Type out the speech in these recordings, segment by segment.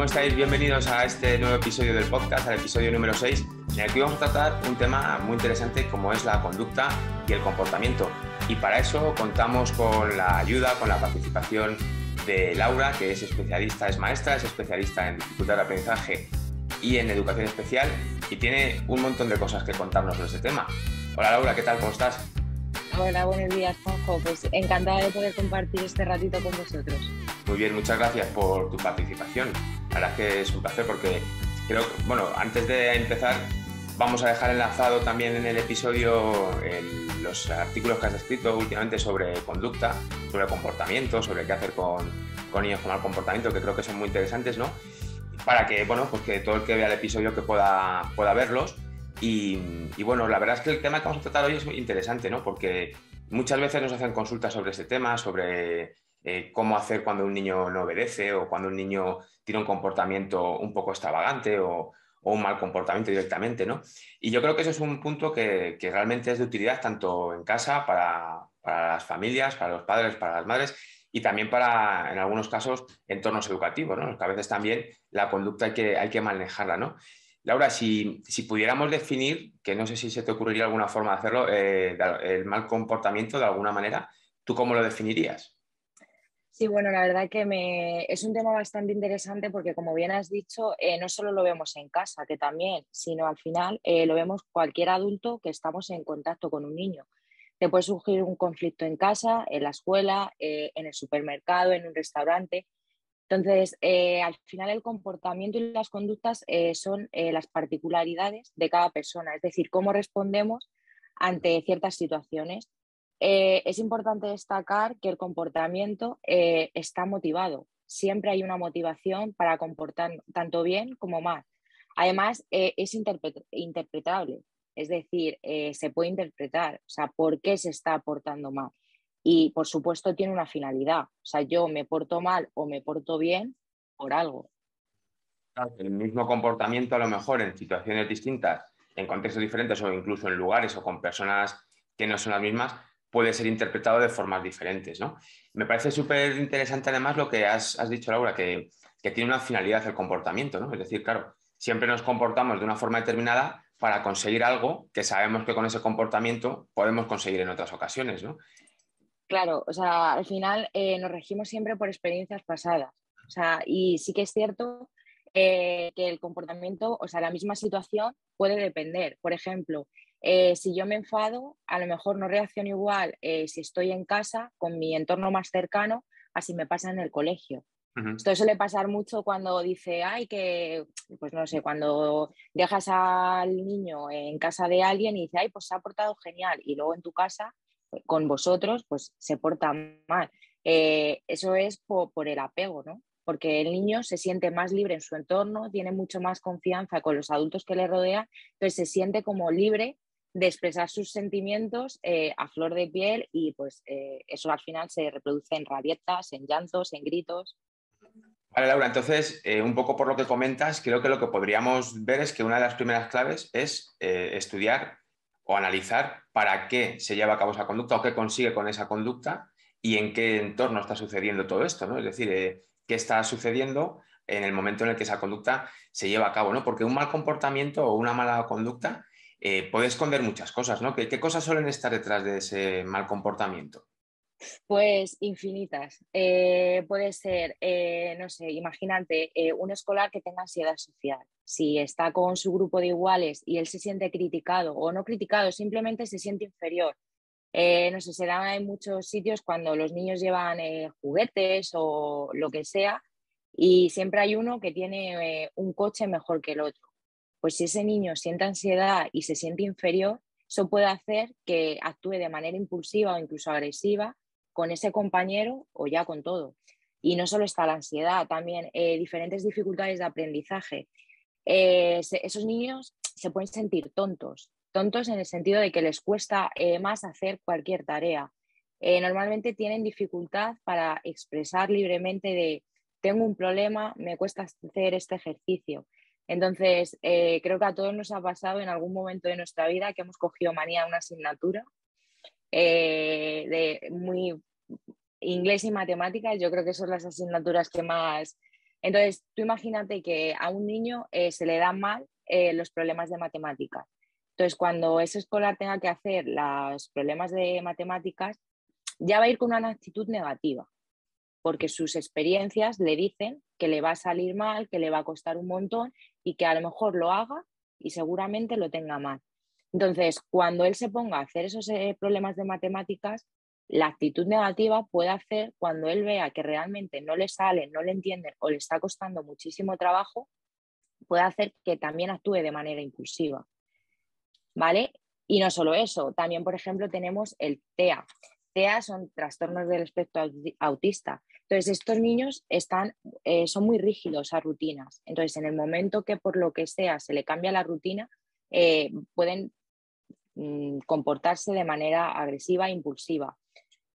estáis? Bienvenidos a este nuevo episodio del podcast, al episodio número 6, en el que vamos a tratar un tema muy interesante como es la conducta y el comportamiento. Y para eso contamos con la ayuda, con la participación de Laura, que es especialista, es maestra, es especialista en dificultad de aprendizaje y en educación especial, y tiene un montón de cosas que contarnos sobre este tema. Hola Laura, ¿qué tal? ¿Cómo estás? Hola, buenos días, Juanjo. Pues encantada de poder compartir este ratito con vosotros. Muy bien, muchas gracias por tu participación. La verdad es que es un placer porque creo que, bueno, antes de empezar, vamos a dejar enlazado también en el episodio los artículos que has escrito últimamente sobre conducta, sobre comportamiento, sobre qué hacer con niños con mal comportamiento, que creo que son muy interesantes, ¿no? Para que, bueno, pues que todo el que vea el episodio que pueda verlos. Y bueno, la verdad es que el tema que vamos a tratar hoy es muy interesante, ¿no? Porque muchas veces nos hacen consultas sobre este tema, sobre cómo hacer cuando un niño no obedece o cuando un niño tiene un comportamiento un poco extravagante o un mal comportamiento directamente, ¿no? Y yo creo que eso es un punto que realmente es de utilidad tanto en casa para las familias, para los padres, para las madres y también para, en algunos casos, entornos educativos, ¿no? Que a veces también la conducta hay que manejarla, ¿no? Laura, si pudiéramos definir, que no sé si se te ocurriría alguna forma de hacerlo, el mal comportamiento de alguna manera, ¿tú cómo lo definirías? Sí, bueno, la verdad que es un tema bastante interesante porque, como bien has dicho, no solo lo vemos en casa, que también, sino al final lo vemos cualquier adulto que estamos en contacto con un niño. Te puede surgir un conflicto en casa, en la escuela, en el supermercado, en un restaurante. Entonces, al final el comportamiento y las conductas son las particularidades de cada persona, es decir, cómo respondemos ante ciertas situaciones. Es importante destacar que el comportamiento está motivado. Siempre hay una motivación para comportar tanto bien como mal. Además, es interpretable, es decir, se puede interpretar, o sea, por qué se está portando mal. Y, por supuesto, tiene una finalidad. O sea, yo me porto mal o me porto bien por algo. Claro, el mismo comportamiento a lo mejor en situaciones distintas, en contextos diferentes o incluso en lugares o con personas que no son las mismas, puede ser interpretado de formas diferentes, ¿no? Me parece súper interesante además lo que has dicho, Laura, que tiene una finalidad el comportamiento, ¿no? Es decir, claro, siempre nos comportamos de una forma determinada para conseguir algo que sabemos que con ese comportamiento podemos conseguir en otras ocasiones, ¿no? Claro, o sea, al final nos regimos siempre por experiencias pasadas. O sea, y sí que es cierto que el comportamiento, o sea, la misma situación puede depender. Por ejemplo, si yo me enfado, a lo mejor no reacciono igual si estoy en casa con mi entorno más cercano a si me pasa en el colegio. Uh-huh. Esto suele pasar mucho cuando dice, ay, que, pues no sé, cuando dejas al niño en casa de alguien y dice, ay, pues se ha portado genial, y luego en tu casa, con vosotros, pues se porta mal. Eso es por el apego, ¿no? Porque el niño se siente más libre en su entorno, tiene mucho más confianza con los adultos que le rodean, entonces se siente como libre de expresar sus sentimientos a flor de piel y pues eso al final se reproduce en rabietas, en llantos, en gritos. Vale, Laura, entonces, un poco por lo que comentas, creo que lo que podríamos ver es que una de las primeras claves es estudiar o analizar para qué se lleva a cabo esa conducta o qué consigue con esa conducta y en qué entorno está sucediendo todo esto, ¿no? Es decir, qué está sucediendo en el momento en el que esa conducta se lleva a cabo, ¿no? Porque un mal comportamiento o una mala conducta puede esconder muchas cosas, ¿no? ¿Qué cosas suelen estar detrás de ese mal comportamiento? Pues infinitas. Puede ser, no sé, imagínate un escolar que tenga ansiedad social. Si está con su grupo de iguales y él se siente criticado o no criticado, simplemente se siente inferior. No sé, se da en muchos sitios cuando los niños llevan juguetes o lo que sea y siempre hay uno que tiene un coche mejor que el otro. Pues si ese niño siente ansiedad y se siente inferior, eso puede hacer que actúe de manera impulsiva o incluso agresiva con ese compañero o ya con todo. Y no solo está la ansiedad, también diferentes dificultades de aprendizaje. Esos niños se pueden sentir tontos, tontos en el sentido de que les cuesta más hacer cualquier tarea. Normalmente tienen dificultad para expresar libremente de tengo un problema, me cuesta hacer este ejercicio. Entonces, creo que a todos nos ha pasado en algún momento de nuestra vida que hemos cogido manía a una asignatura de muy inglés y matemáticas. Yo creo que son las asignaturas que más Entonces, tú imagínate que a un niño se le dan mal los problemas de matemáticas. Entonces, cuando ese escolar tenga que hacer los problemas de matemáticas, ya va a ir con una actitud negativa, porque sus experiencias le dicen que le va a salir mal, que le va a costar un montón y que a lo mejor lo haga y seguramente lo tenga mal. Entonces, cuando él se ponga a hacer esos problemas de matemáticas, la actitud negativa puede hacer, cuando él vea que realmente no le sale, no le entienden o le está costando muchísimo trabajo, puede hacer que también actúe de manera impulsiva, ¿vale? Y no solo eso, también, por ejemplo, tenemos el TEA. TEA son trastornos del espectro autista. Entonces, estos niños son muy rígidos a rutinas. Entonces, en el momento que por lo que sea se le cambia la rutina, pueden comportarse de manera agresiva e impulsiva.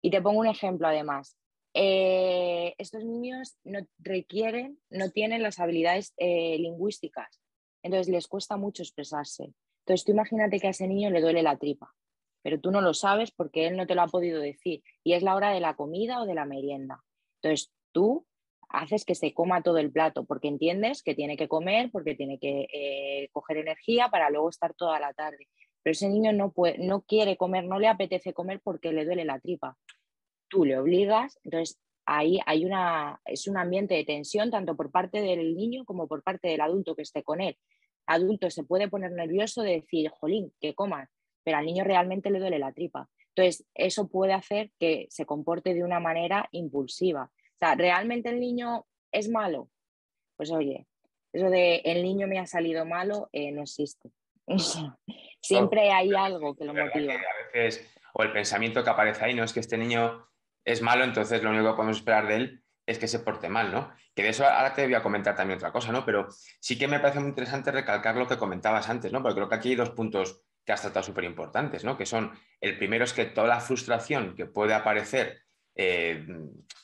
Y te pongo un ejemplo además. Estos niños no tienen las habilidades lingüísticas, entonces les cuesta mucho expresarse. Entonces tú imagínate que a ese niño le duele la tripa, pero tú no lo sabes porque él no te lo ha podido decir y es la hora de la comida o de la merienda. Entonces tú haces que se coma todo el plato porque entiendes que tiene que comer, porque tiene que coger energía para luego estar toda la tarde. Pero ese niño no quiere comer, no le apetece comer porque le duele la tripa. Tú le obligas, entonces ahí es un ambiente de tensión tanto por parte del niño como por parte del adulto que esté con él. Adulto se puede poner nervioso de decir, jolín, que comas, pero al niño realmente le duele la tripa. Entonces, eso puede hacer que se comporte de una manera impulsiva. O sea, ¿realmente el niño es malo? Pues oye, eso de el niño me ha salido malo no existe. Eso Siempre hay algo que es lo verdad que motiva. a veces, o el pensamiento que aparece ahí, ¿no? Es que este niño es malo, entonces lo único que podemos esperar de él es que se porte mal, ¿no? Que de eso ahora te voy a comentar también otra cosa, ¿no? Pero sí que me parece muy interesante recalcar lo que comentabas antes, ¿no? Porque creo que aquí hay dos puntos que has tratado súper importantes, ¿no? Que son, el primero es que toda la frustración que puede aparecer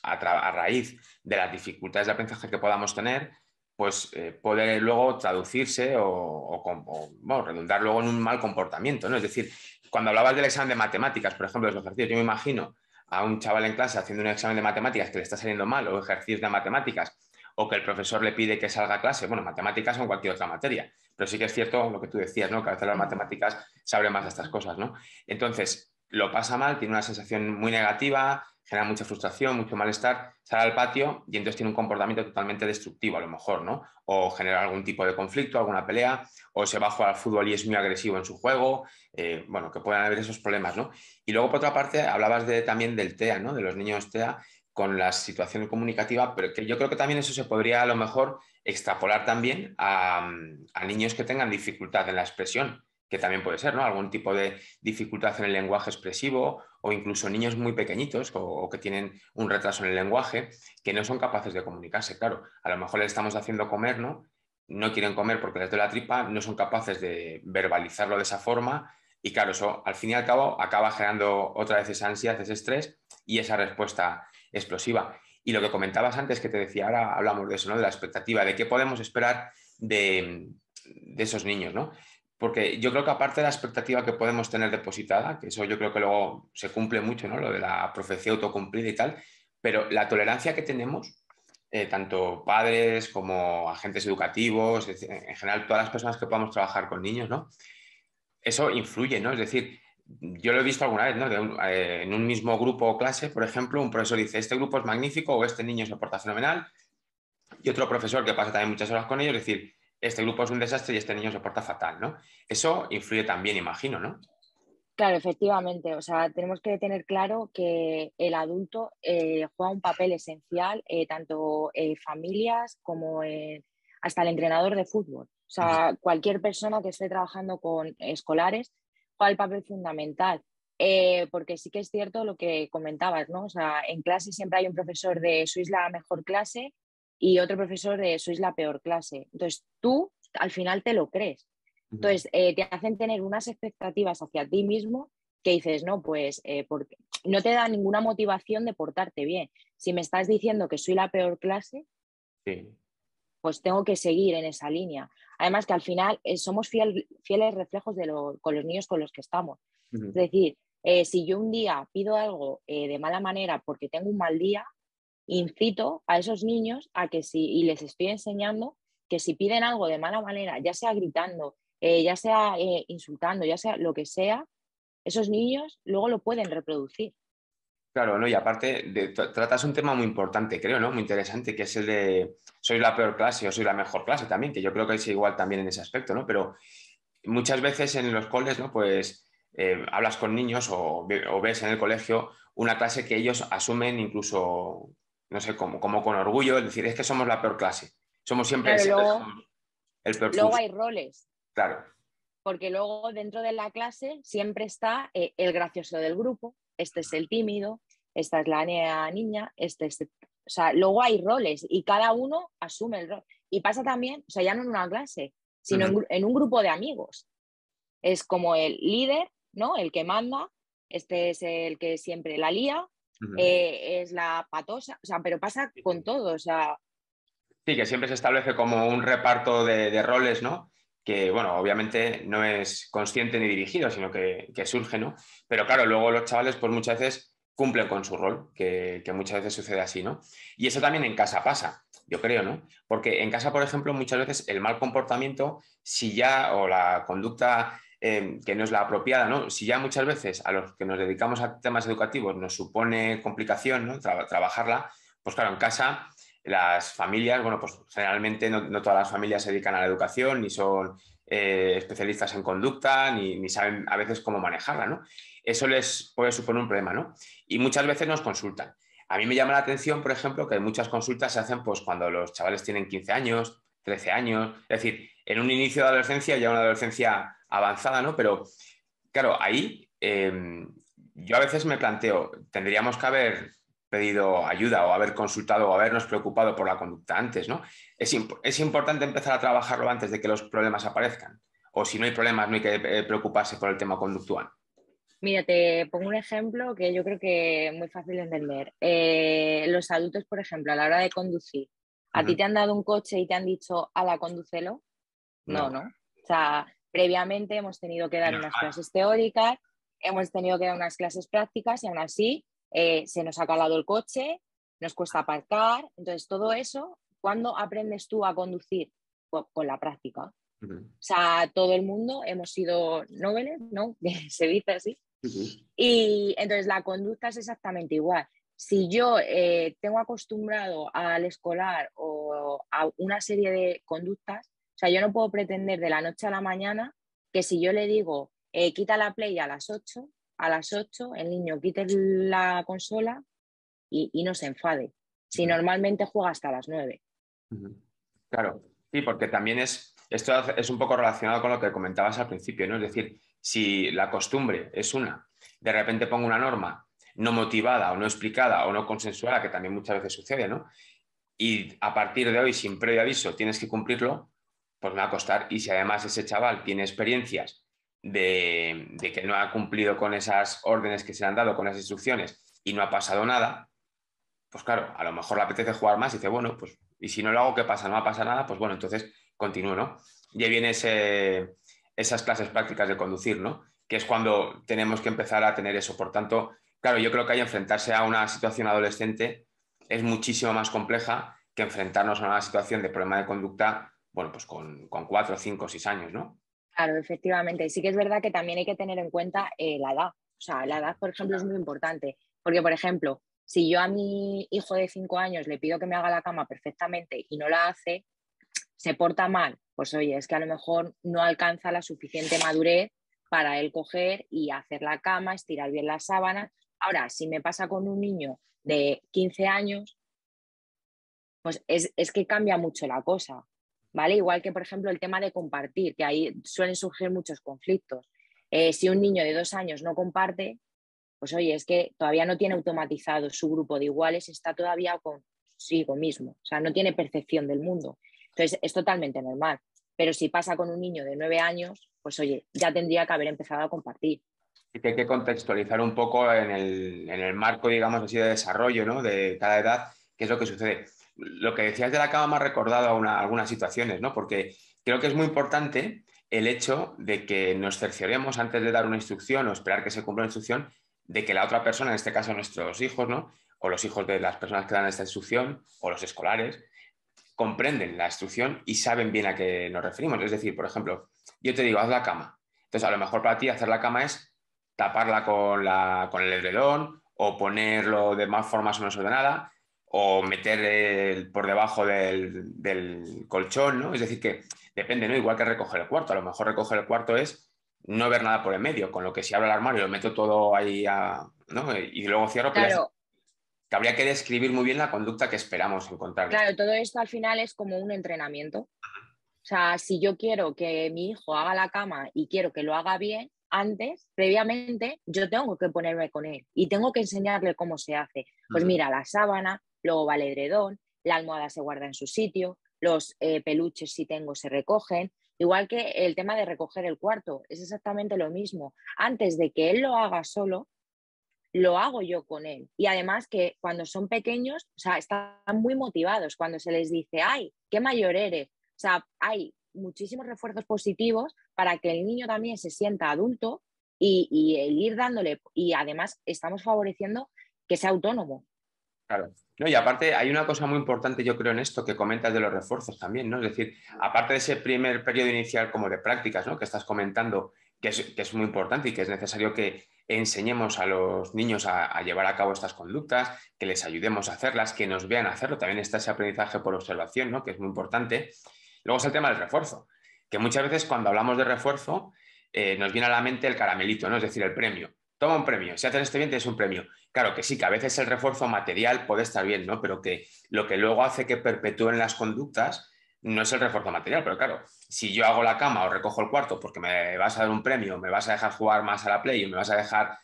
a raíz de las dificultades de aprendizaje que podamos tener, pues puede luego traducirse bueno, redundar luego en un mal comportamiento, ¿no? Es decir, cuando hablabas del examen de matemáticas, por ejemplo, de los ejercicios, yo me imagino a un chaval en clase haciendo un examen de matemáticas que le está saliendo mal, o ejercicios de matemáticas, o que el profesor le pide que salga a clase, bueno, matemáticas o en cualquier otra materia, pero sí que es cierto lo que tú decías, ¿no? Que a veces las matemáticas se abren más a estas cosas, ¿no? Entonces, lo pasa mal, tiene una sensación muy negativa, genera mucha frustración, mucho malestar, sale al patio y entonces tiene un comportamiento totalmente destructivo a lo mejor, ¿no? O genera algún tipo de conflicto, alguna pelea, o se va a jugar al fútbol y es muy agresivo en su juego, bueno, que puedan haber esos problemas, ¿no? Y luego, por otra parte, hablabas también del TEA, ¿no? De los niños TEA con la situación comunicativa, pero que yo creo que también eso se podría a lo mejor extrapolar también a niños que tengan dificultad en la expresión, que también puede ser, ¿no? Algún tipo de dificultad en el lenguaje expresivo o incluso niños muy pequeñitos o que tienen un retraso en el lenguaje que no son capaces de comunicarse. Claro, a lo mejor les estamos haciendo comer, ¿no? No quieren comer porque les duele la tripa, no son capaces de verbalizarlo de esa forma y claro, eso al fin y al cabo acaba generando otra vez esa ansiedad, ese estrés y esa respuesta explosiva. Y lo que comentabas antes, que te decía, ahora hablamos de eso, ¿no? De la expectativa, de qué podemos esperar de esos niños, ¿no? Porque yo creo que aparte de la expectativa que podemos tener depositada, que eso yo creo que luego se cumple mucho, ¿no? Lo de la profecía autocumplida y tal, pero la tolerancia que tenemos, tanto padres como agentes educativos, en general todas las personas que podamos trabajar con niños, ¿no? Eso influye, ¿no? Es decir, yo lo he visto alguna vez, ¿no? En un mismo grupo o clase, por ejemplo, un profesor dice, este grupo es magnífico o este niño se porta fenomenal, y otro profesor que pasa también muchas horas con ellos, decir, este grupo es un desastre y este niño se porta fatal, ¿no? Eso influye también, imagino, ¿no? Claro, efectivamente. O sea, tenemos que tener claro que el adulto juega un papel esencial, tanto en familias como hasta el entrenador de fútbol. O sea, cualquier persona que esté trabajando con escolares juega el papel fundamental. Porque sí que es cierto lo que comentabas, ¿no? O sea, en clase siempre hay un profesor de sois la mejor clase y otro profesor de sois la peor clase. Entonces, tú al final te lo crees. Entonces, te hacen tener unas expectativas hacia ti mismo que dices, no, pues porque no te da ninguna motivación de portarte bien. Si me estás diciendo que soy la peor clase, Sí. pues tengo que seguir en esa línea. Además que al final somos fieles reflejos con los niños con los que estamos. Es decir, si yo un día pido algo de mala manera porque tengo un mal día, incito a esos niños a que si, y les estoy enseñando que si piden algo de mala manera, ya sea gritando, ya sea insultando, ya sea lo que sea, esos niños luego lo pueden reproducir. Claro, ¿no? Y aparte tratas un tema muy importante, creo, ¿no? Muy interesante, que es el de soy la peor clase o soy la mejor clase también, que yo creo que es igual también en ese aspecto, ¿no? Pero muchas veces en los coles, ¿no? Pues hablas con niños o ves en el colegio una clase que ellos asumen incluso, no sé, como con orgullo, es decir, es que somos la peor clase. Claro, Siempre somos el peor luego curso. hay roles, Claro. porque luego dentro de la clase siempre está el gracioso del grupo, este es el tímido, esta es la niña, este es... O sea, luego hay roles y cada uno asume el rol. Y pasa también, o sea, ya no en una clase, sino Ujú, en un grupo de amigos. Es como el líder, ¿no? El que manda, este es el que siempre la lía, ujú. es la patosa, o sea, pero pasa con todo, o sea, Sí, que siempre se establece como un reparto de roles, ¿no? Que, bueno, obviamente no es consciente ni dirigido, sino que surge, ¿no? Pero claro, luego los chavales, pues muchas veces cumplen con su rol, que muchas veces sucede así, ¿no? Y eso también en casa pasa, yo creo, ¿no? Porque en casa, por ejemplo, muchas veces el mal comportamiento, si ya, o la conducta que no es la apropiada, ¿no? Si ya muchas veces a los que nos dedicamos a temas educativos nos supone complicación, ¿no? Trabajarla, pues claro, en casa las familias, bueno, pues generalmente no todas las familias se dedican a la educación, ni son especialistas en conducta, ni saben a veces cómo manejarla, ¿no? Eso les puede suponer un problema, ¿no? Y muchas veces nos consultan. A mí me llama la atención, por ejemplo, que muchas consultas se hacen pues cuando los chavales tienen 15 años, 13 años, es decir, en un inicio de adolescencia, ya una adolescencia avanzada, ¿no? Pero claro, ahí yo a veces me planteo, tendríamos que haber pedido ayuda o haber consultado o habernos preocupado por la conducta antes, ¿no? Es importante empezar a trabajarlo antes de que los problemas aparezcan. O si no hay problemas, no hay que preocuparse por el tema conductual. mira, te pongo un ejemplo que yo creo que es muy fácil de entender. Los adultos, por ejemplo, a la hora de conducir, ¿a ti Ujú. te han dado un coche y te han dicho, ala, condúcelo? No, No, ¿no? O sea, previamente hemos tenido que dar menos unas mal. clases teóricas, hemos tenido que dar unas clases prácticas y aún así se nos ha calado el coche, nos cuesta aparcar. Entonces, todo eso, ¿cuándo aprendes tú a conducir? Pues con la práctica. O Ujú, sea, todo el mundo hemos sido noveles, ¿no? Que se dice así. ujú, Y entonces la conducta es exactamente igual. Si yo tengo acostumbrado al escolar o a una serie de conductas, o sea, yo no puedo pretender de la noche a la mañana que si yo le digo quita la play a las 8 el niño quite la consola y no se enfade. Si ujú, normalmente juega hasta las 9. ujú. Claro, sí, porque también esto es un poco relacionado con lo que comentabas al principio, ¿no? Es decir, si la costumbre es una, de repente pongo una norma no motivada o no explicada o no consensuada, que también muchas veces sucede, ¿no? Y a partir de hoy, sin previo aviso, tienes que cumplirlo, pues me va a costar. Y si además ese chaval tiene experiencias de que no ha cumplido con esas órdenes que se le han dado, con esas instrucciones, y no ha pasado nada, pues claro, a lo mejor le apetece jugar más y dice, bueno, pues, y si no lo hago, ¿qué pasa? No va a pasar nada, pues bueno, entonces continúo, ¿no? Y ahí viene esas clases prácticas de conducir, ¿no? Que es cuando tenemos que empezar a tener eso. Por tanto, claro, yo creo que ahí enfrentarse a una situación adolescente es muchísimo más compleja que enfrentarnos a una situación de problema de conducta, bueno, pues con 4, 5, 6 años, ¿no? Claro, efectivamente. Sí que es verdad que también hay que tener en cuenta la edad. O sea, la edad, por ejemplo, es muy importante. Porque, por ejemplo, si yo a mi hijo de 5 años le pido que me haga la cama perfectamente y no la hace, se porta mal, pues oye, es que a lo mejor no alcanza la suficiente madurez para él coger y hacer la cama, estirar bien las sábanas. Ahora, si me pasa con un niño de 15 años, pues es que cambia mucho la cosa, ¿vale? Igual que, por ejemplo, el tema de compartir, que ahí suelen surgir muchos conflictos. Si un niño de 2 años no comparte, pues oye, es que todavía no tiene automatizado su grupo de iguales, está todavía consigo mismo, o sea, no tiene percepción del mundo. Entonces, es totalmente normal. Pero si pasa con un niño de 9 años, pues oye, ya tendría que haber empezado a compartir. Y que hay que contextualizar un poco en el marco, digamos así, de desarrollo, ¿no? De cada edad, qué es lo que sucede. Lo que decías de la cama me ha recordado algunas situaciones, ¿no? Porque creo que es muy importante el hecho de que nos cercioremos antes de dar una instrucción o esperar que se cumpla una instrucción, de que la otra persona, en este caso nuestros hijos, ¿no? o los hijos de las personas que dan esta instrucción, o los escolares, comprenden la instrucción y saben bien a qué nos referimos. Es decir, por ejemplo, yo te digo, haz la cama. Entonces, a lo mejor para ti hacer la cama es taparla con el edredón o ponerlo de más forma más o menos ordenada o meter por debajo del colchón, ¿no? Es decir, que depende, ¿no? Igual que recoger el cuarto. A lo mejor recoger el cuarto es no ver nada por el medio, con lo que si abro el armario lo meto todo ahí, ¿no? Y luego cierro, pero ya Claro, que habría que describir muy bien la conducta que esperamos encontrar después. claro, todo esto al final es como un entrenamiento. O sea, si yo quiero que mi hijo haga la cama y quiero que lo haga bien, antes, previamente, yo tengo que ponerme con él y tengo que enseñarle cómo se hace. Pues Uh-huh. mira, la sábana, luego va el edredón, la almohada se guarda en su sitio, los peluches si tengo se recogen. Igual que el tema de recoger el cuarto, es exactamente lo mismo. Antes de que él lo haga solo, lo hago yo con él. Y además que cuando son pequeños, o sea, están muy motivados cuando se les dice, ay, qué mayor eres. O sea, hay muchísimos refuerzos positivos para que el niño también se sienta adulto y el ir dándole, y además estamos favoreciendo que sea autónomo. Claro. No, y aparte hay una cosa muy importante, yo creo, en esto que comentas de los refuerzos también, ¿no? Es decir, aparte de ese primer periodo inicial como de prácticas, ¿no? Que estás comentando, que es muy importante y que es necesario que enseñemos a los niños a llevar a cabo estas conductas, que les ayudemos a hacerlas, que nos vean hacerlo. También está ese aprendizaje por observación, ¿no? Que es muy importante. Luego es el tema del refuerzo, que muchas veces cuando hablamos de refuerzo nos viene a la mente el caramelito, ¿no? Es decir, el premio. Toma un premio, si haces esto bien tienes un premio. Claro que sí, que a veces el refuerzo material puede estar bien, ¿no? Pero que lo que luego hace que perpetúen las conductas no es el refuerzo material. Pero claro, si yo hago la cama o recojo el cuarto porque me vas a dar un premio, me vas a dejar jugar más a la Play o me vas a dejar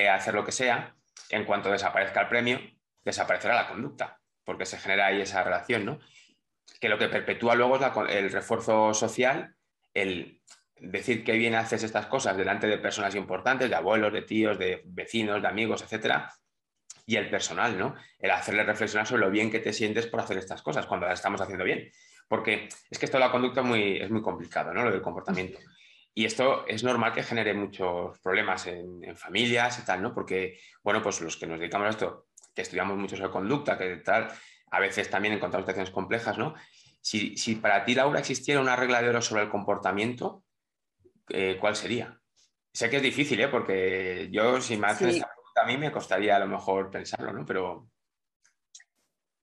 hacer lo que sea, en cuanto desaparezca el premio, desaparecerá la conducta, porque se genera ahí esa relación, ¿no? Que lo que perpetúa luego es el refuerzo social, el decir que bien haces estas cosas delante de personas importantes, de abuelos, de tíos, de vecinos, de amigos, etcétera, y el personal, ¿no? El hacerle reflexionar sobre lo bien que te sientes por hacer estas cosas cuando las estamos haciendo bien. Porque es que esto de la conducta es muy complicado, ¿no? Lo del comportamiento. Y esto es normal que genere muchos problemas en familias y tal, ¿no? Porque, bueno, pues los que nos dedicamos a esto, que estudiamos mucho sobre conducta, que tal, a veces también encontramos situaciones complejas, ¿no? Si para ti, Laura, existiera una regla de oro sobre el comportamiento, ¿cuál sería? Sé que es difícil, ¿eh? Porque yo, si me hacen esta Sí, pregunta, a mí me costaría a lo mejor pensarlo, ¿no? Pero.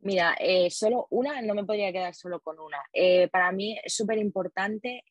mira, solo una, no me podría quedar solo con una. Para mí es súper importante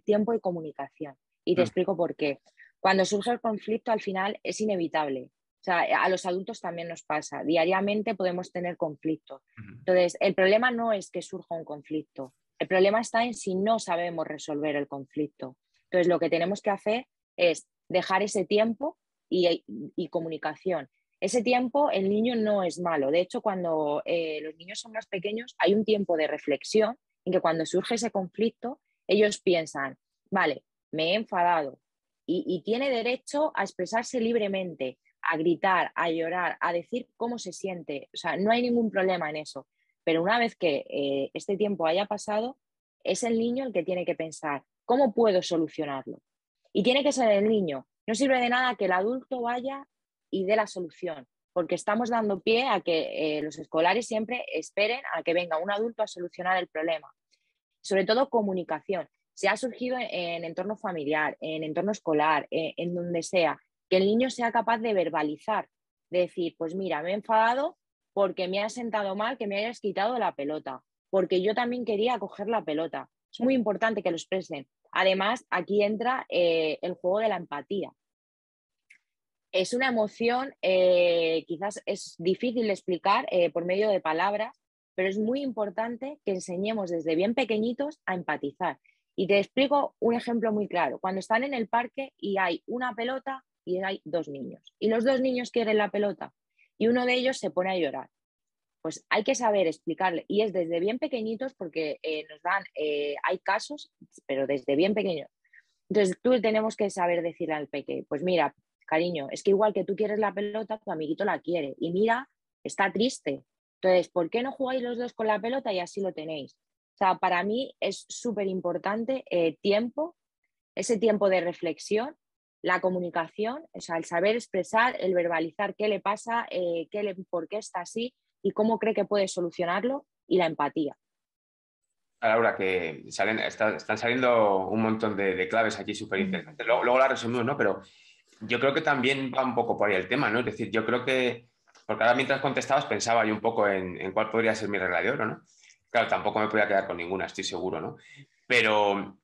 tiempo y comunicación. Y te Mm, explico por qué. Cuando surge el conflicto, al final es inevitable. O sea, a los adultos también nos pasa. Diariamente podemos tener conflictos. mm, Entonces, el problema no es que surja un conflicto. El problema está en si no sabemos resolver el conflicto. Entonces, lo que tenemos que hacer es dejar ese tiempo y comunicación. Ese tiempo el niño no es malo. De hecho, cuando los niños son más pequeños, hay un tiempo de reflexión en que cuando surge ese conflicto, ellos piensan, vale, me he enfadado y tiene derecho a expresarse libremente, a gritar, a llorar, a decir cómo se siente. O sea, no hay ningún problema en eso. Pero una vez que este tiempo haya pasado, es el niño el que tiene que pensar, ¿cómo puedo solucionarlo? Y tiene que ser el niño. No sirve de nada que el adulto vaya y dé la solución, porque estamos dando pie a que los escolares siempre esperen a que venga un adulto a solucionar el problema. Sobre todo comunicación. Se ha surgido en entorno familiar, en entorno escolar, en donde sea, que el niño sea capaz de verbalizar, de decir, pues mira, me he enfadado porque me has sentado mal que me hayas quitado la pelota, porque yo también quería coger la pelota. Es muy importante que lo expresen. Además, aquí entra el juego de la empatía. Es una emoción, quizás es difícil de explicar por medio de palabras, pero es muy importante que enseñemos desde bien pequeñitos a empatizar. Y te explico un ejemplo muy claro. Cuando están en el parque y hay una pelota y hay dos niños, y los dos niños quieren la pelota, y uno de ellos se pone a llorar, pues hay que saber explicarle, y es desde bien pequeñitos porque hay casos, pero desde bien pequeños. Entonces tú tenemos que saber decirle al peque, pues mira, cariño, es que igual que tú quieres la pelota, tu amiguito la quiere. Y mira, está triste. Entonces, ¿por qué no jugáis los dos con la pelota y así lo tenéis? O sea, para mí es súper importante ese tiempo de reflexión la comunicación, o sea, el saber expresar, el verbalizar qué le pasa, por qué está así y cómo cree que puede solucionarlo, y la empatía. Laura, que están saliendo un montón de claves aquí súper interesantes. Luego las resumimos, ¿no? Pero yo creo que también va un poco por ahí el tema, ¿no? Es decir, yo creo que, porque ahora mientras contestabas pensaba yo un poco en cuál podría ser mi regla de oro, ¿no? Claro, tampoco me podía quedar con ninguna, estoy seguro, ¿no? Pero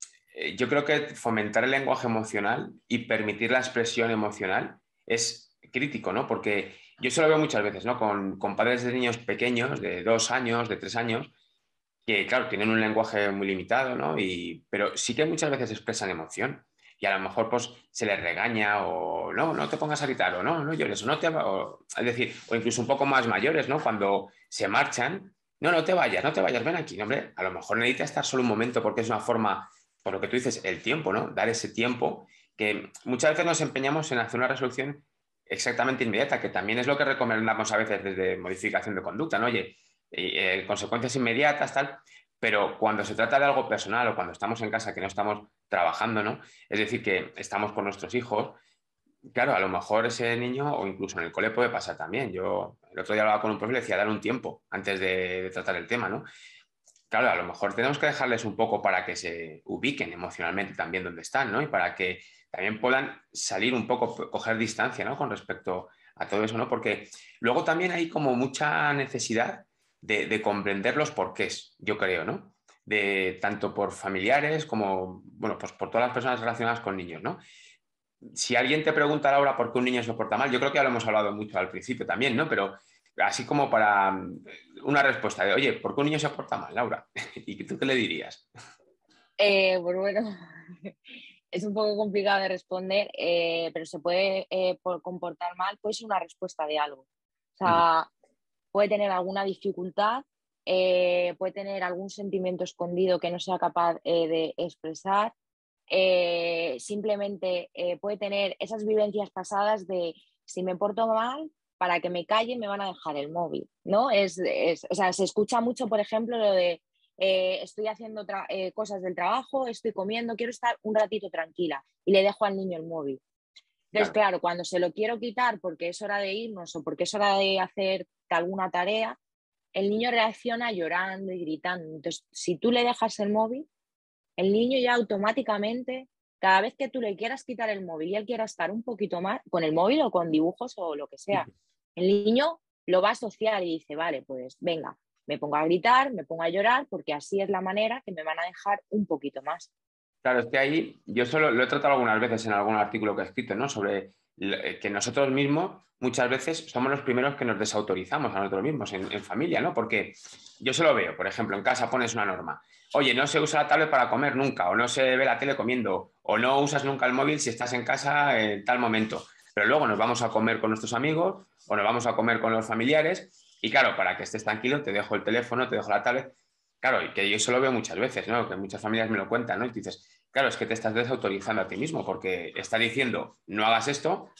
yo creo que fomentar el lenguaje emocional y permitir la expresión emocional es crítico, ¿no? Porque yo eso lo veo muchas veces, ¿no? Con padres de niños pequeños, de 2 años, de 3 años, que, claro, tienen un lenguaje muy limitado, ¿no? Pero sí que muchas veces expresan emoción y a lo mejor pues se les regaña o no te pongas a gritar o no llores o no te es decir, o incluso un poco más mayores, ¿no? Cuando se marchan, no te vayas, no te vayas, ven aquí, no, hombre, a lo mejor necesita estar solo un momento porque es una forma, por lo que tú dices, el tiempo, ¿no? Dar ese tiempo que muchas veces nos empeñamos en hacer una resolución exactamente inmediata, que también es lo que recomendamos a veces desde modificación de conducta, ¿no? Oye, consecuencias inmediatas, tal, pero cuando se trata de algo personal o cuando estamos en casa que no estamos trabajando, ¿no? Es decir, que estamos con nuestros hijos, claro, a lo mejor ese niño o incluso en el cole puede pasar también. Yo el otro día hablaba con un profe y le decía, dar un tiempo antes de tratar el tema, ¿no? Claro, a lo mejor tenemos que dejarles un poco para que se ubiquen emocionalmente también donde están, ¿no? Y para que también puedan salir un poco, coger distancia, ¿no? Con respecto a todo eso, ¿no? Porque luego también hay como mucha necesidad de comprender los porqués, yo creo, ¿no? De tanto por familiares como, bueno, pues por todas las personas relacionadas con niños, ¿no? Si alguien te pregunta, Laura, por qué un niño se porta mal, yo creo que ya lo hemos hablado mucho al principio también, ¿no? Pero así como para una respuesta de, oye, ¿por qué un niño se porta mal, Laura? ¿Y tú qué le dirías? Pues bueno, es un poco complicado de responder, pero se puede comportar mal, puede ser una respuesta de algo. O sea, puede tener alguna dificultad, puede tener algún sentimiento escondido que no sea capaz de expresar, simplemente puede tener esas vivencias pasadas de si me porto mal, para que me calle me van a dejar el móvil, ¿no? O sea, se escucha mucho, por ejemplo, lo de estoy haciendo cosas del trabajo, estoy comiendo, quiero estar un ratito tranquila y le dejo al niño el móvil. Entonces, claro, cuando se lo quiero quitar porque es hora de irnos o porque es hora de hacer alguna tarea, el niño reacciona llorando y gritando. Entonces, si tú le dejas el móvil, el niño ya automáticamente, cada vez que tú le quieras quitar el móvil y él quiera estar un poquito más con el móvil o con dibujos o lo que sea, el niño lo va a asociar y dice, vale, pues venga, me pongo a gritar, me pongo a llorar, porque así es la manera que me van a dejar un poquito más. Claro, es que ahí yo solo lo he tratado algunas veces en algún artículo que he escrito, ¿no? Sobre que nosotros mismos muchas veces somos los primeros que nos desautorizamos a nosotros mismos en familia, ¿no? Porque yo se lo veo, por ejemplo, en casa pones una norma. Oye, no se usa la tablet para comer nunca, o no se ve la tele comiendo, o no usas nunca el móvil si estás en casa en tal momento. Pero luego nos vamos a comer con nuestros amigos o nos vamos a comer con los familiares y claro, para que estés tranquilo te dejo el teléfono, te dejo la tablet. Claro, y que yo eso lo veo muchas veces, ¿no? Que muchas familias me lo cuentan, ¿no? Y tú dices, claro, es que te estás desautorizando a ti mismo porque está diciendo no hagas esto,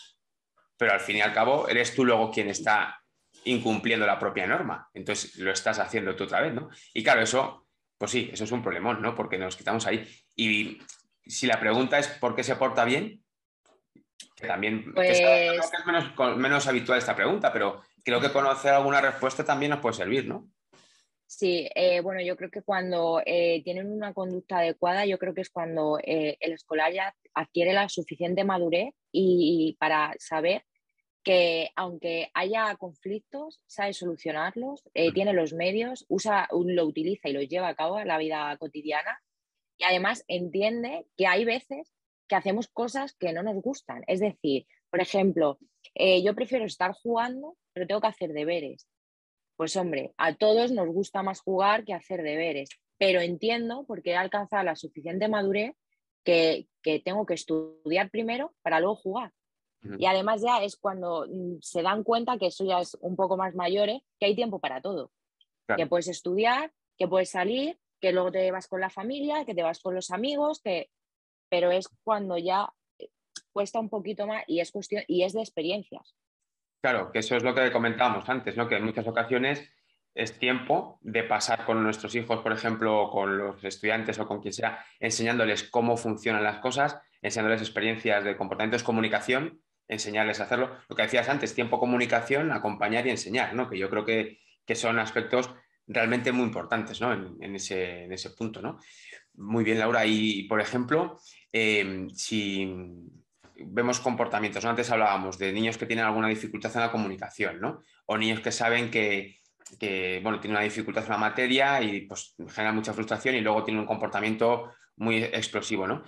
pero al fin y al cabo eres tú luego quien está incumpliendo la propia norma. Entonces lo estás haciendo tú otra vez, ¿no? Y claro, eso, pues sí, eso es un problemón, ¿no? Porque nos quitamos ahí. Y si la pregunta es ¿por qué se porta bien? Que también, que creo que Pues es menos habitual esta pregunta, pero creo que conocer alguna respuesta también nos puede servir, ¿no? sí, bueno, yo creo que cuando tienen una conducta adecuada, yo creo que es cuando el escolar ya adquiere la suficiente madurez y para saber que aunque haya conflictos, sabe solucionarlos, tiene los medios, lo utiliza y los lleva a cabo en la vida cotidiana, y además entiende que hay veces que hacemos cosas que no nos gustan. Es decir, por ejemplo, yo prefiero estar jugando, pero tengo que hacer deberes. Pues hombre, a todos nos gusta más jugar que hacer deberes, pero entiendo porque he alcanzado la suficiente madurez que tengo que estudiar primero para luego jugar. Y además ya es cuando se dan cuenta que eso ya es un poco más mayores, que hay tiempo para todo, que Claro. puedes estudiar, que puedes salir, que luego te vas con la familia, que te vas con los amigos, pero es cuando ya cuesta un poquito más y es cuestión y es de experiencias. Claro, que eso es lo que comentábamos antes, ¿no? Que en muchas ocasiones es tiempo de pasar con nuestros hijos, por ejemplo, o con los estudiantes o con quien sea, enseñándoles cómo funcionan las cosas, enseñándoles experiencias de comportamientos, comunicación, enseñarles a hacerlo. Lo que decías antes, tiempo, comunicación, acompañar y enseñar, ¿no? Que yo creo que son aspectos realmente muy importantes, ¿no? En ese punto, ¿no? Muy bien, Laura. Y, por ejemplo, si vemos comportamientos, ¿no? Antes hablábamos de niños que tienen alguna dificultad en la comunicación, ¿no? O niños que saben que bueno, tienen una dificultad en la materia y pues genera mucha frustración y luego tienen un comportamiento muy explosivo, ¿no?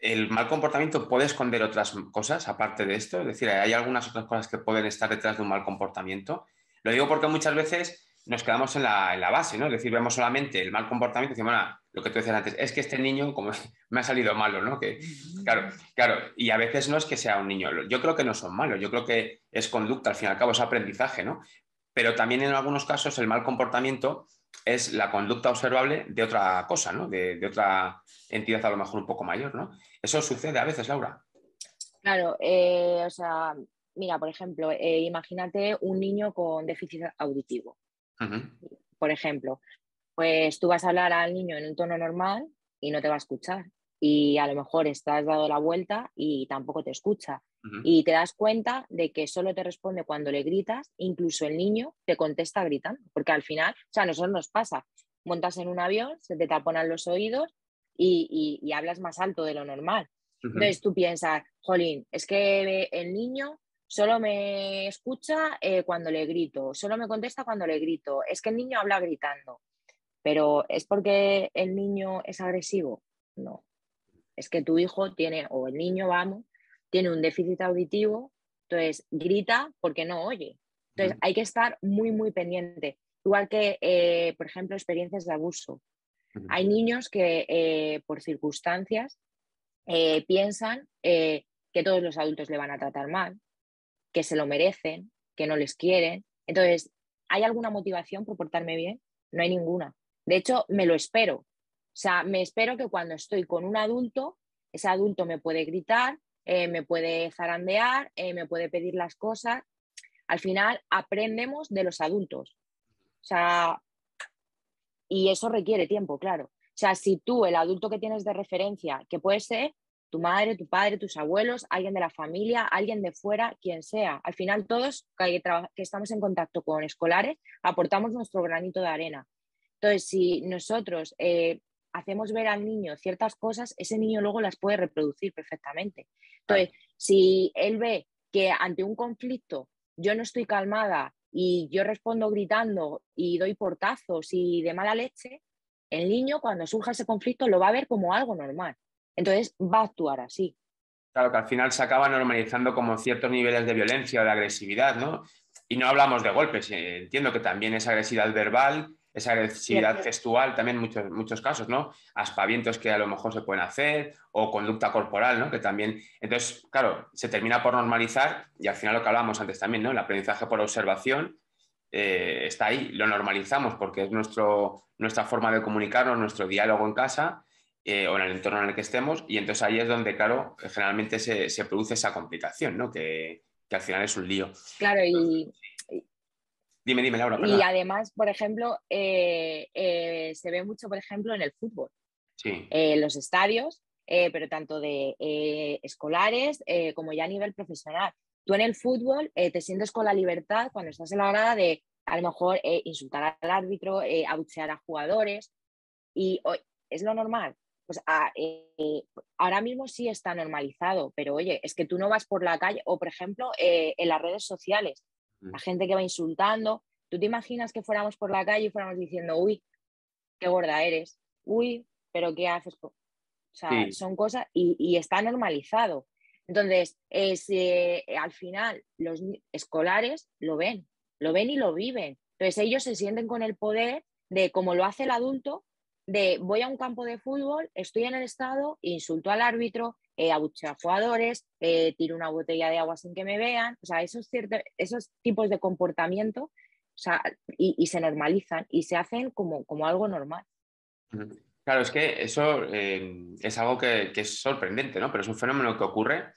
¿El mal comportamiento puede esconder otras cosas aparte de esto? Es decir, ¿hay algunas otras cosas que pueden estar detrás de un mal comportamiento? Lo digo porque muchas veces nos quedamos en la base, ¿no? Es decir, vemos solamente el mal comportamiento y decimos, bueno, lo que tú decías antes, es que este niño como me ha salido malo, ¿no? Que, claro, claro, y a veces no es que sea un niño, yo creo que no son malos, yo creo que es conducta, al fin y al cabo es aprendizaje, ¿no? Pero también en algunos casos el mal comportamiento es la conducta observable de otra cosa, ¿no? De otra entidad a lo mejor un poco mayor, ¿no? Eso sucede a veces, Laura. Claro, o sea, mira, por ejemplo, imagínate un niño con déficit auditivo, Uh-huh. por ejemplo. Pues tú vas a hablar al niño en un tono normal y no te va a escuchar. Y a lo mejor estás dado la vuelta y tampoco te escucha. Uh-huh. Y te das cuenta de que solo te responde cuando le gritas, incluso el niño te contesta gritando, porque al final, o sea, a nosotros nos pasa, montas en un avión, se te taponan los oídos y hablas más alto de lo normal. Uh-huh. Entonces tú piensas, jolín, es que el niño solo me escucha cuando le grito, solo me contesta cuando le grito, es que el niño habla gritando. Pero ¿es porque el niño es agresivo? No. Es que tu hijo tiene, o el niño, vamos, tiene un déficit auditivo, entonces grita porque no oye. Entonces Uh-huh. hay que estar muy, muy pendiente. Igual que, por ejemplo, experiencias de abuso. Uh-huh. Hay niños que por circunstancias piensan que todos los adultos le van a tratar mal, que se lo merecen, que no les quieren. Entonces, ¿hay alguna motivación por portarme bien? No hay ninguna. De hecho, me lo espero. O sea, me espero que cuando estoy con un adulto, ese adulto me puede gritar, me puede zarandear, me puede pedir las cosas. Al final, aprendemos de los adultos. O sea, y eso requiere tiempo, claro. O sea, si tú, el adulto que tienes de referencia, que puede ser tu madre, tu padre, tus abuelos, alguien de la familia, alguien de fuera, quien sea, al final todos que estamos en contacto con escolares aportamos nuestro granito de arena. Entonces, si nosotros hacemos ver al niño ciertas cosas, ese niño luego las puede reproducir perfectamente. Claro. Entonces, si él ve que ante un conflicto yo no estoy calmada y yo respondo gritando y doy portazos y de mala leche, el niño cuando surja ese conflicto lo va a ver como algo normal. Entonces va a actuar así. Claro, que al final se acaba normalizando como ciertos niveles de violencia o de agresividad, ¿no? Y no hablamos de golpes, entiendo que también es agresividad verbal, es agresividad gestual, también en muchos casos, ¿no? Aspavientos que a lo mejor se pueden hacer o conducta corporal, ¿no? Que también, entonces, claro, se termina por normalizar y al final lo que hablábamos antes también, ¿no? El aprendizaje por observación está ahí, lo normalizamos porque es nuestra forma de comunicarnos, nuestro diálogo en casa o en el entorno en el que estemos, y entonces ahí es donde, claro, generalmente se produce esa complicación, ¿no? Que al final es un lío. Claro, Dime, Laura, y perdona. además, por ejemplo, se ve mucho, por ejemplo, en el fútbol, Sí. en los estadios, pero tanto de escolares como ya a nivel profesional. Tú en el fútbol te sientes con la libertad cuando estás en la grada de a lo mejor insultar al árbitro, abuchear a jugadores y es lo normal. Pues ahora mismo sí está normalizado, pero oye, es que tú no vas por la calle o, por ejemplo, en las redes sociales, la gente que va insultando. ¿Tú te imaginas que fuéramos por la calle y fuéramos diciendo, uy, qué gorda eres, uy, pero qué haces? O sea, Sí. son cosas y está normalizado. Entonces, al final los escolares lo ven y lo viven. Entonces, ellos se sienten con el poder de, como lo hace el adulto, de voy a un campo de fútbol, estoy en el estado, insulto al árbitro, abucheo a jugadores, tiro una botella de agua sin que me vean. O sea, esos tipos de comportamiento, o sea, y se normalizan y se hacen como algo normal. Claro, es que eso es algo que es sorprendente, ¿no? Pero es un fenómeno que ocurre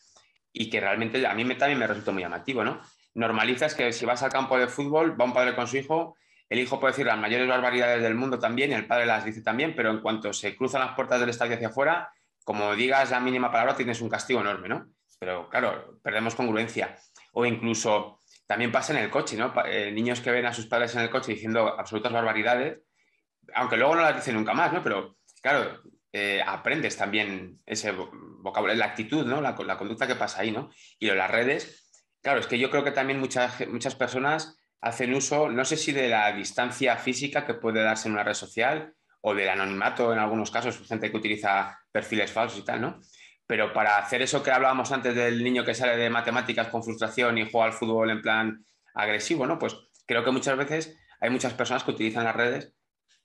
y que realmente a mí también me resulta muy llamativo, ¿no? Normalizas que si vas al campo de fútbol, va un padre con su hijo, el hijo puede decir las mayores barbaridades del mundo también y el padre las dice también, pero en cuanto se cruzan las puertas del estadio hacia afuera, como digas la mínima palabra tienes un castigo enorme, ¿no? Pero claro, perdemos congruencia. O incluso también pasa en el coche, ¿no? Niños que ven a sus padres en el coche diciendo absolutas barbaridades, aunque luego no las dicen nunca más, ¿no? Pero claro, aprendes también ese vocabulario, la actitud, ¿no? La conducta que pasa ahí, ¿no? Y lo de las redes, claro, es que yo creo que también muchas personas hacen uso, no sé si de la distancia física que puede darse en una red social o del anonimato en algunos casos, gente que utiliza perfiles falsos y tal, ¿no? Pero para hacer eso que hablábamos antes del niño que sale de matemáticas con frustración y juega al fútbol en plan agresivo, ¿no? Pues creo que muchas veces hay muchas personas que utilizan las redes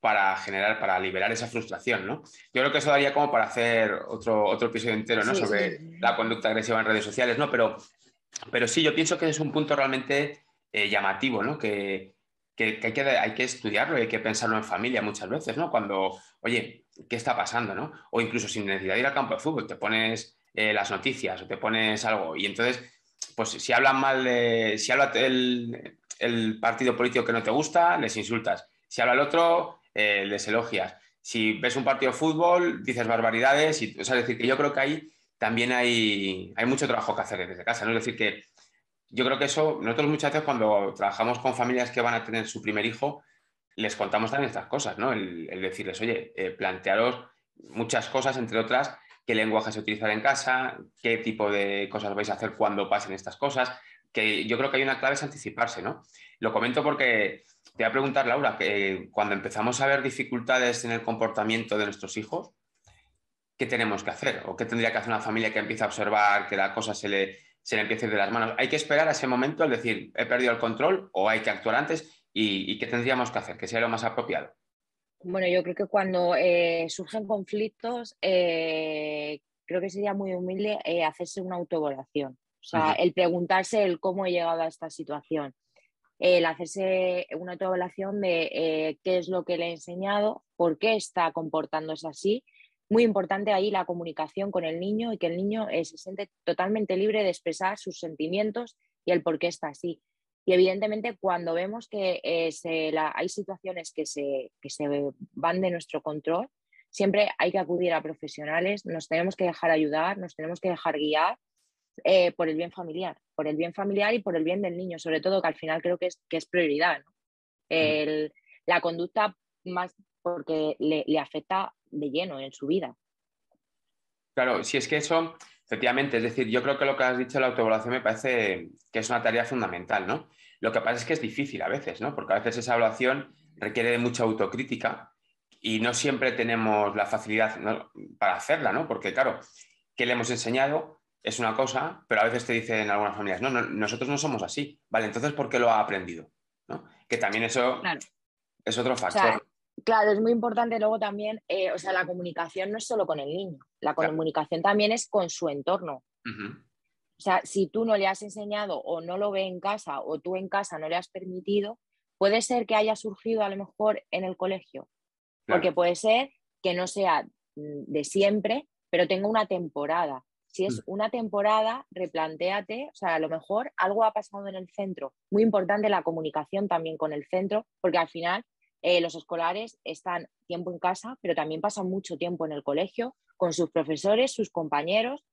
para liberar esa frustración, ¿no? Yo creo que eso daría como para hacer otro episodio entero, ¿no? Sí, Sobre la conducta agresiva en redes sociales, ¿no? Pero sí, yo pienso que es un punto realmente llamativo, ¿no? Hay que estudiarlo y hay que pensarlo en familia muchas veces, ¿no? Cuando, oye, ¿qué está pasando, no? O incluso sin necesidad de ir al campo de fútbol, te pones las noticias o te pones algo y entonces, pues si hablan mal si habla el partido político que no te gusta, les insultas. Si habla el otro, les elogias. Si ves un partido de fútbol, dices barbaridades. O sea, es decir, que yo creo que ahí también hay mucho trabajo que hacer desde casa, ¿no? Es decir, que yo creo que eso, nosotros muchas veces cuando trabajamos con familias que van a tener su primer hijo, les contamos también estas cosas, ¿no? El decirles, oye, plantearos muchas cosas, entre otras, qué lenguaje se utilizar en casa, qué tipo de cosas vais a hacer cuando pasen estas cosas, que yo creo que hay una clave es anticiparse, ¿no? Lo comento porque te voy a preguntar, Laura, que cuando empezamos a ver dificultades en el comportamiento de nuestros hijos, ¿qué tenemos que hacer? ¿O qué tendría que hacer una familia que empieza a observar que la cosa se le empiece de las manos? ¿Hay que esperar a ese momento, es decir, he perdido el control o hay que actuar antes? ¿Y qué tendríamos que hacer? ¿Qué sería lo más apropiado? bueno, yo creo que cuando surgen conflictos, creo que sería muy humilde hacerse una autoevaluación. O sea, Ujú. el preguntarse el cómo he llegado a esta situación, el hacerse una autoevaluación de qué es lo que le he enseñado, por qué está comportándose así. Muy importante ahí la comunicación con el niño y que el niño se siente totalmente libre de expresar sus sentimientos y el por qué está así. Y evidentemente cuando vemos que hay situaciones que se van de nuestro control, siempre hay que acudir a profesionales, nos tenemos que dejar ayudar, nos tenemos que dejar guiar por el bien familiar y por el bien del niño, sobre todo que al final creo que es prioridad, ¿no? El- la conducta más porque le afecta de lleno en su vida. Claro, si es que eso, efectivamente, es decir, yo creo que lo que has dicho de la autoevaluación me parece que es una tarea fundamental, ¿no? Lo que pasa es que es difícil a veces, ¿no? Porque a veces esa evaluación requiere de mucha autocrítica y no siempre tenemos la facilidad, ¿no? Para hacerla, ¿no? Porque, claro, ¿qué le hemos enseñado? Es una cosa, pero a veces te dicen algunas familias, no, nosotros no somos así, ¿vale? Entonces, ¿por qué lo ha aprendido? ¿No? Que también eso Claro. es otro O sea, factor. claro, es muy importante luego también, o sea, la comunicación no es solo con el niño, la Claro. comunicación también es con su entorno. Ujú. O sea, si tú no le has enseñado o no lo ve en casa o tú en casa no le has permitido, puede ser que haya surgido a lo mejor en el colegio, porque Claro. puede ser que no sea de siempre, pero tenga una temporada. Si es una temporada, replantéate, o sea, a lo mejor algo ha pasado en el centro. Muy importante la comunicación también con el centro, porque al final los escolares están tiempo en casa, pero también pasan mucho tiempo en el colegio con sus profesores, sus compañeros.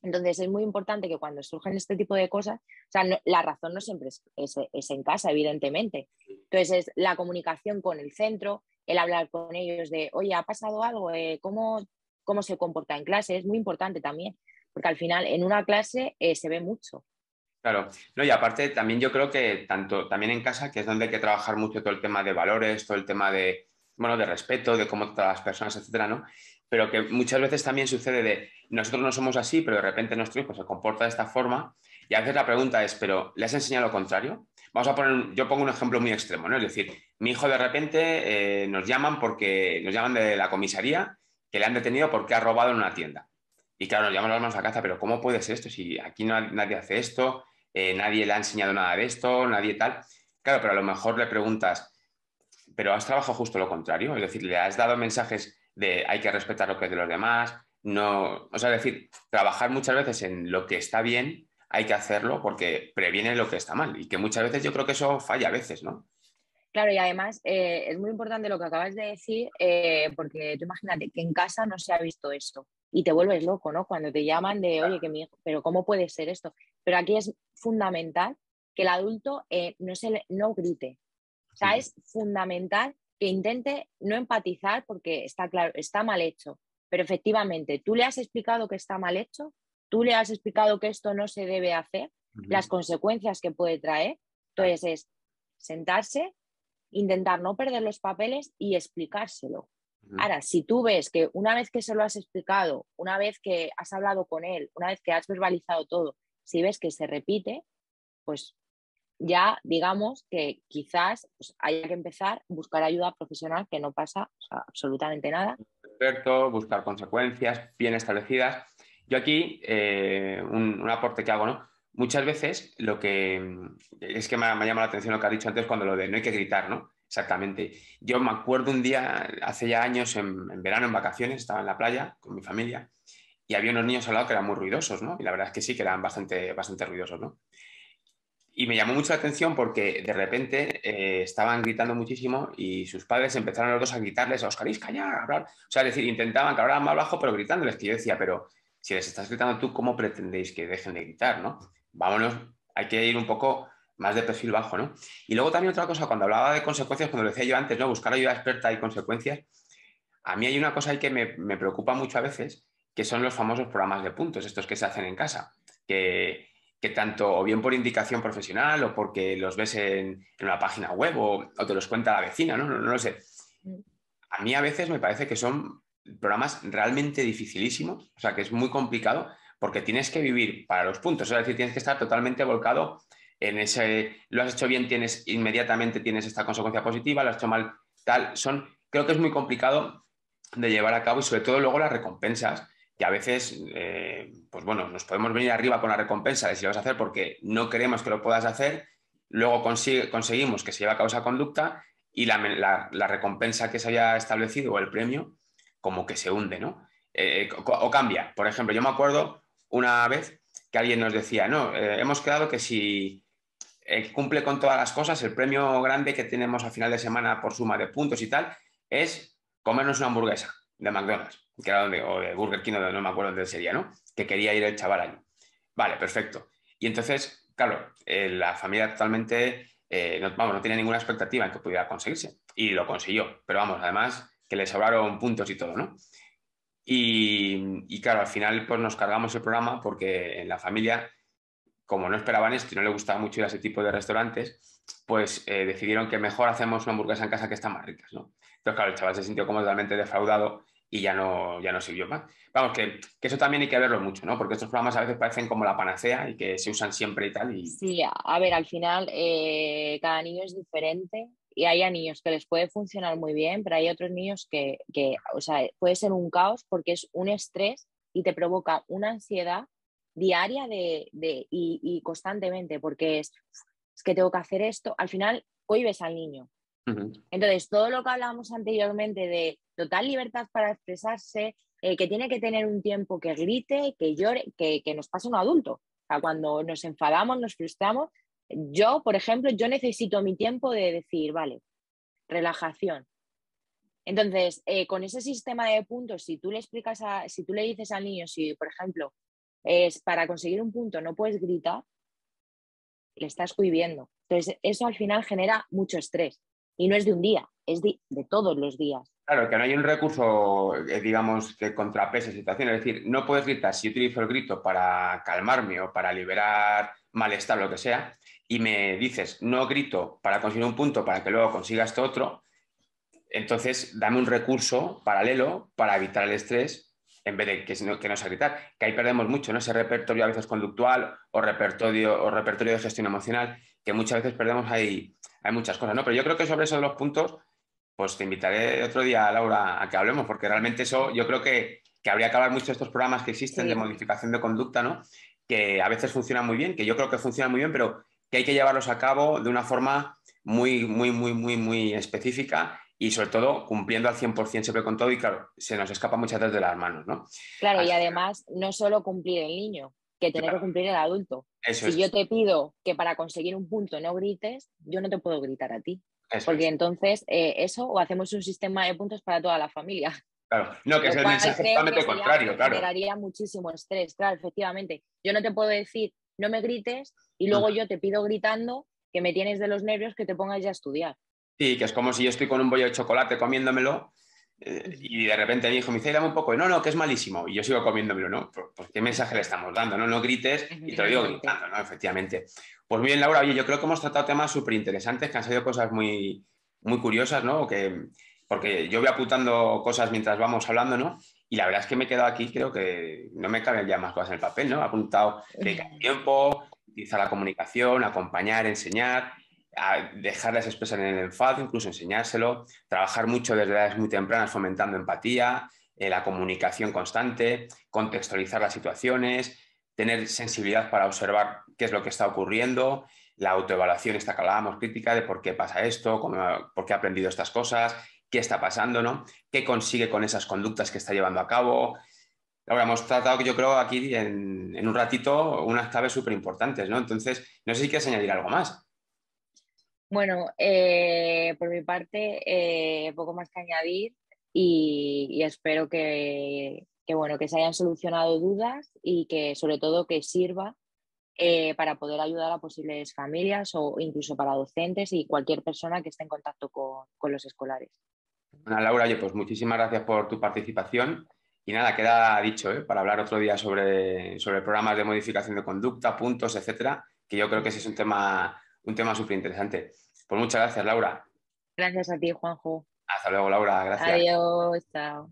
Entonces es muy importante que cuando surgen este tipo de cosas, o sea, la razón no siempre es en casa, evidentemente. Entonces es la comunicación con el centro, el hablar con ellos de, oye, ¿ha pasado algo? ¿Cómo se comporta en clase? Es muy importante también, porque al final en una clase se ve mucho. Claro, no, y aparte también yo creo que tanto también en casa, que es donde hay que trabajar mucho todo el tema de valores, todo el tema de, bueno, de respeto, de cómo tratar a las personas, etcétera, ¿no? Pero que muchas veces también sucede de nosotros no somos así, pero de repente nuestro hijo se comporta de esta forma, y a veces la pregunta es, ¿pero le has enseñado lo contrario? Vamos a poner, yo pongo un ejemplo muy extremo, ¿no? Es decir, mi hijo de repente nos llaman de la comisaría que le han detenido porque ha robado en una tienda. Y claro, nos llaman las manos a la cabeza, pero ¿cómo puede ser esto si aquí nadie hace esto? Nadie le ha enseñado nada de esto, nadie tal. Claro, pero a lo mejor le preguntas, ¿pero has trabajado justo lo contrario? Es decir, le has dado mensajes de hay que respetar lo que es de los demás, no, o sea, es decir, trabajar muchas veces en lo que está bien, hay que hacerlo porque previene lo que está mal y que muchas veces yo creo que eso falla a veces, ¿no? Claro, y además es muy importante lo que acabas de decir, porque tú imagínate que en casa no se ha visto esto. y te vuelves loco, ¿no? Cuando te llaman de, oye, que mi hijo, pero ¿cómo puede ser esto? Pero aquí es fundamental que el adulto no grite. O sea, es fundamental que intente no empatizar porque está claro, está mal hecho. Pero efectivamente, tú le has explicado que está mal hecho, tú le has explicado que esto no se debe hacer, las consecuencias que puede traer. Entonces es sentarse, intentar no perder los papeles y explicárselo. Ahora, si tú ves que una vez que se lo has explicado, una vez que has hablado con él, una vez que has verbalizado todo, si ves que se repite, pues ya digamos que quizás pues, haya que empezar a buscar ayuda profesional, que no pasa, o sea, absolutamente nada. Experto, buscar consecuencias bien establecidas. Yo aquí, un aporte que hago, ¿no? Muchas veces lo que es que me ha llamado la atención lo que has dicho antes cuando lo de no hay que gritar, ¿no? Exactamente. Yo me acuerdo un día, hace ya años, en verano, en vacaciones, estaba en la playa con mi familia y había unos niños al lado que eran muy ruidosos, ¿no? Y la verdad es que sí, que eran bastante ruidosos, ¿no? Y me llamó mucho la atención porque de repente estaban gritando muchísimo y sus padres empezaron los dos a gritarles, a Oscar, callar, hablar. O sea, es decir, intentaban que hablaran más bajo, pero gritándoles, que yo decía, pero si les estás gritando tú, ¿cómo pretendéis que dejen de gritar, no? Vámonos, hay que ir un poco más de perfil bajo, ¿no? Y luego también otra cosa, cuando hablaba de consecuencias, cuando lo decía yo antes, ¿no? Buscar ayuda experta y consecuencias, a mí hay una cosa ahí que me preocupa mucho a veces, que son los famosos programas de puntos, estos que se hacen en casa, que tanto o bien por indicación profesional o porque los ves en una página web o te los cuenta la vecina, ¿no? No lo sé. A mí a veces me parece que son programas realmente dificilísimos, o sea, que es muy complicado porque tienes que vivir para los puntos, es decir, tienes que estar totalmente volcado en ese, lo has hecho bien, inmediatamente tienes esta consecuencia positiva, lo has hecho mal, tal, creo que es muy complicado de llevar a cabo y sobre todo luego las recompensas, que a veces, pues bueno, nos podemos venir arriba con la recompensa de si lo vas a hacer porque no queremos que lo puedas hacer, luego conseguimos que se lleve a cabo esa conducta y la recompensa que se haya establecido o el premio como que se hunde, ¿no? O cambia. Por ejemplo, yo me acuerdo una vez que alguien nos decía, no, hemos quedado que si cumple con todas las cosas, el premio grande que tenemos a final de semana por suma de puntos y tal es comernos una hamburguesa de McDonald's, que era o de Burger King, no me acuerdo dónde sería, ¿no? Que quería ir el chaval allí. Vale, perfecto. Y entonces, claro, la familia totalmente, no tiene ninguna expectativa en que pudiera conseguirse. Y lo consiguió. Pero vamos, además, que le sobraron puntos y todo, ¿no? Y claro, al final pues nos cargamos el programa porque en la familia, como no esperaban esto y no le gustaba mucho ir a ese tipo de restaurantes, pues decidieron que mejor hacemos una hamburguesa en casa que están más ricas, ¿no? Entonces, claro, el chaval se sintió como totalmente defraudado y ya no sirvió más. Vamos, que eso también hay que verlo mucho, ¿no? Porque estos programas a veces parecen como la panacea y que se usan siempre y tal. Sí, a ver, al final cada niño es diferente y hay a niños que les puede funcionar muy bien, pero hay otros niños o sea, puede ser un caos porque es un estrés y te provoca una ansiedad diaria y constantemente porque es que tengo que hacer esto. Al final, cohibes al niño. Entonces, todo lo que hablábamos anteriormente de total libertad para expresarse, que tiene que tener un tiempo que grite, que llore, que nos pasa un adulto. O sea, cuando nos enfadamos, nos frustramos, yo, por ejemplo, yo necesito mi tiempo de decir, vale, relajación. Entonces, con ese sistema de puntos, si tú le dices al niño, si, por ejemplo, es para conseguir un punto no puedes gritar, le estás cohibiendo. Entonces, eso al final genera mucho estrés. Y no es de un día, es de todos los días. Claro, que no hay un recurso, digamos, que contrapese situación. Es decir, no puedes gritar si yo utilizo el grito para calmarme o para liberar malestar, lo que sea, y me dices, no grito para conseguir un punto para que luego consiga esto otro, entonces dame un recurso paralelo para evitar el estrés en vez de que no sea gritar. Que ahí perdemos mucho, ¿no? Ese repertorio a veces conductual o repertorio de gestión emocional, que muchas veces perdemos ahí. Hay muchas cosas, ¿no? Pero yo creo que sobre eso de los puntos pues te invitaré otro día, Laura, a que hablemos, porque realmente eso yo creo que habría que hablar mucho de estos programas que existen de Sí. modificación de conducta, ¿no? Que a veces funcionan muy bien, que yo creo que funcionan muy bien, pero que hay que llevarlos a cabo de una forma muy, muy, muy, muy, muy específica y sobre todo cumpliendo al 100% siempre con todo y claro, se nos escapa muchas veces de las manos, ¿no? Claro, y Así además no solo cumplir el niño, que que, tiene que claro, cumplir el adulto. eso Si es, yo te pido que para conseguir un punto no grites, yo no te puedo gritar a ti. eso Porque es. entonces eso, o hacemos un sistema de puntos para toda la familia. Claro, no, que es Lo el cual mensaje creo que totalmente contrario, claro. generaría muchísimo estrés, claro, efectivamente. Yo no te puedo decir, no me grites, y luego yo te pido gritando que me tienes de los nervios que te pongas ya a estudiar. Sí, que es como si yo estoy con un bollo de chocolate comiéndomelo y de repente mi hijo me dice, dame un poco, y no, que es malísimo, y yo sigo comiéndomelo, ¿no? Pues ¿qué mensaje le estamos dando? No grites, y te lo digo Efectivamente. gritando, ¿no? Efectivamente. Pues muy bien, Laura, oye, yo creo que hemos tratado temas súper interesantes, que han salido cosas muy, muy curiosas, ¿no? Porque yo voy apuntando cosas mientras vamos hablando, ¿no? Y la verdad es que me he quedado aquí, creo que no me caben ya más cosas en el papel, ¿no? He apuntado dedicar tiempo, utilizar la comunicación, acompañar, enseñar, a dejarles expresar en el enfado, incluso enseñárselo, trabajar mucho desde edades muy tempranas fomentando empatía, la comunicación constante, contextualizar las situaciones, tener sensibilidad para observar qué es lo que está ocurriendo, la autoevaluación esta que hablábamos, crítica de por qué pasa esto, por qué ha aprendido estas cosas, qué está pasando, ¿no? ¿Qué consigue con esas conductas que está llevando a cabo? Ahora hemos tratado, yo creo, aquí en un ratito unas claves súper importantes, ¿no? Entonces, no sé si quieres añadir algo más. Bueno, por mi parte, poco más que añadir y espero bueno, que se hayan solucionado dudas y que sobre todo que sirva para poder ayudar a posibles familias o incluso para docentes y cualquier persona que esté en contacto con los escolares. Bueno, Laura, oye, pues muchísimas gracias por tu participación. Y nada, queda dicho, ¿eh? Para hablar otro día sobre programas de modificación de conducta, puntos, etcétera, que yo creo que ese es un tema súper interesante. Pues muchas gracias, Laura. Gracias a ti, Juanjo. Hasta luego, Laura. Gracias. Adiós, chao.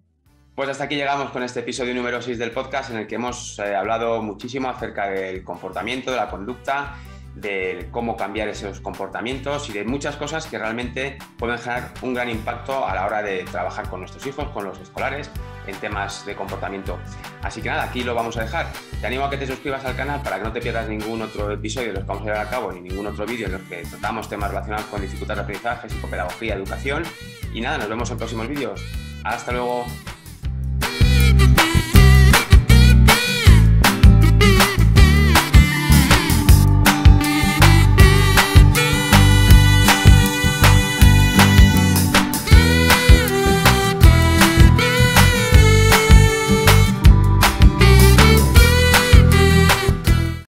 Pues hasta aquí llegamos con este episodio número 6 del podcast en el que hemos hablado muchísimo acerca del comportamiento, de la conducta, de cómo cambiar esos comportamientos y de muchas cosas que realmente pueden generar un gran impacto a la hora de trabajar con nuestros hijos, con los escolares, en temas de comportamiento. Así que nada, aquí lo vamos a dejar. Te animo a que te suscribas al canal para que no te pierdas ningún otro episodio de los que vamos a llevar a cabo ni ningún otro vídeo en los que tratamos temas relacionados con dificultades de aprendizaje, psicopedagogía, educación. Y nada, nos vemos en próximos vídeos. Hasta luego.